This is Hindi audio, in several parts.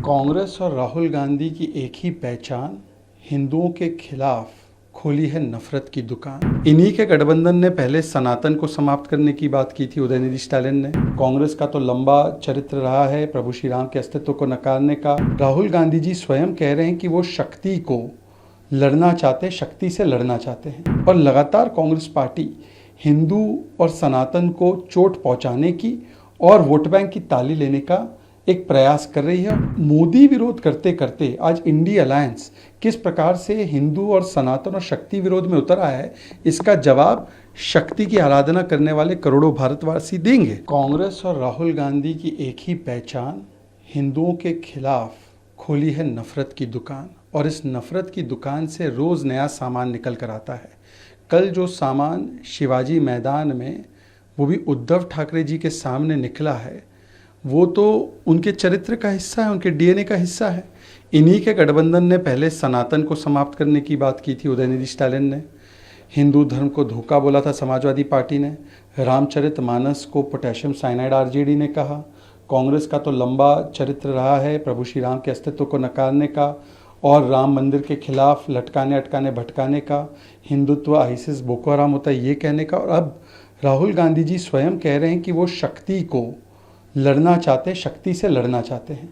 कांग्रेस और राहुल गांधी की एक ही पहचान, हिंदुओं के खिलाफ खोली है नफरत की दुकान। इन्हीं के गठबंधन ने पहले सनातन को समाप्त करने की बात की थी उदयनिधि स्टालिन ने। कांग्रेस का तो लंबा चरित्र रहा है प्रभु श्री राम के अस्तित्व को नकारने का। राहुल गांधी जी स्वयं कह रहे हैं कि वो शक्ति को लड़ना चाहते, शक्ति से लड़ना चाहते हैं, और लगातार कांग्रेस पार्टी हिंदू और सनातन को चोट पहुंचाने की और वोट बैंक की ताली लेने का एक प्रयास कर रही है। मोदी विरोध करते करते आज इंडी अलायंस किस प्रकार से हिंदू और सनातन और शक्ति विरोध में उतर आया है, इसका जवाब शक्ति की आराधना करने वाले करोड़ों भारतवासी देंगे। कांग्रेस और राहुल गांधी की एक ही पहचान, हिंदुओं के खिलाफ खोली है नफरत की दुकान, और इस नफरत की दुकान से रोज नया सामान निकल कर आता है। कल जो सामान शिवाजी मैदान में, वो भी उद्धव ठाकरे जी के सामने निकला है, वो तो उनके चरित्र का हिस्सा है, उनके डीएनए का हिस्सा है। इन्हीं के गठबंधन ने पहले सनातन को समाप्त करने की बात की थी उदयनिधि स्टालिन ने। हिंदू धर्म को धोखा बोला था समाजवादी पार्टी ने। रामचरितमानस को पोटेशियम साइनाइड आरजेडी ने कहा। कांग्रेस का तो लंबा चरित्र रहा है प्रभु श्री राम के अस्तित्व को नकारने का और राम मंदिर के खिलाफ लटकाने अटकाने भटकाने का, हिंदुत्व आईसिस बोको हराम होता है ये कहने का। और अब राहुल गांधी जी स्वयं कह रहे हैं कि वो शक्ति को लड़ना चाहते, शक्ति से लड़ना चाहते हैं।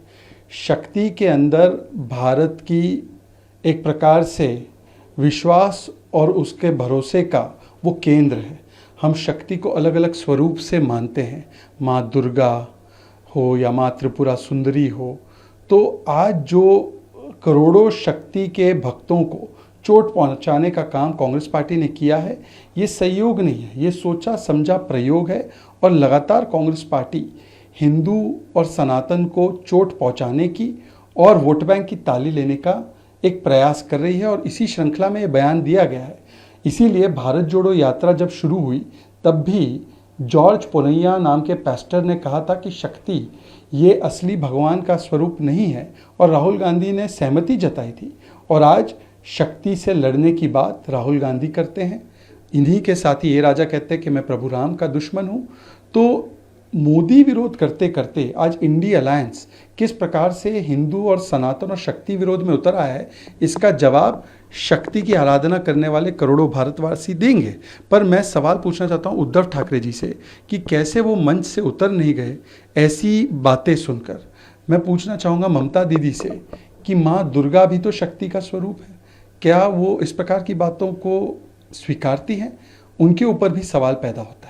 शक्ति के अंदर भारत की एक प्रकार से विश्वास और उसके भरोसे का वो केंद्र है। हम शक्ति को अलग अलग स्वरूप से मानते हैं, माँ दुर्गा हो या माँ त्रिपुरा सुंदरी हो। तो आज जो करोड़ों शक्ति के भक्तों को चोट पहुंचाने का काम कांग्रेस पार्टी ने किया है, ये संयोग नहीं है, ये सोचा समझा प्रयोग है। और लगातार कांग्रेस पार्टी हिंदू और सनातन को चोट पहुंचाने की और वोट बैंक की ताली लेने का एक प्रयास कर रही है, और इसी श्रृंखला में ये बयान दिया गया है। इसीलिए भारत जोड़ो यात्रा जब शुरू हुई तब भी जॉर्ज पोनैया नाम के पैस्टर ने कहा था कि शक्ति ये असली भगवान का स्वरूप नहीं है, और राहुल गांधी ने सहमति जताई थी। और आज शक्ति से लड़ने की बात राहुल गांधी करते हैं। इन्हीं के साथ ही ये राजा कहते हैं कि मैं प्रभु राम का दुश्मन हूँ। तो मोदी विरोध करते करते आज इंडी अलायंस किस प्रकार से हिंदू और सनातन और शक्ति विरोध में उतर आया है, इसका जवाब शक्ति की आराधना करने वाले करोड़ों भारतवासी देंगे। पर मैं सवाल पूछना चाहता हूं उद्धव ठाकरे जी से कि कैसे वो मंच से उतर नहीं गए ऐसी बातें सुनकर। मैं पूछना चाहूँगा ममता दीदी से कि माँ दुर्गा भी तो शक्ति का स्वरूप है, क्या वो इस प्रकार की बातों को स्वीकारती हैं? उनके ऊपर भी सवाल पैदा होता है।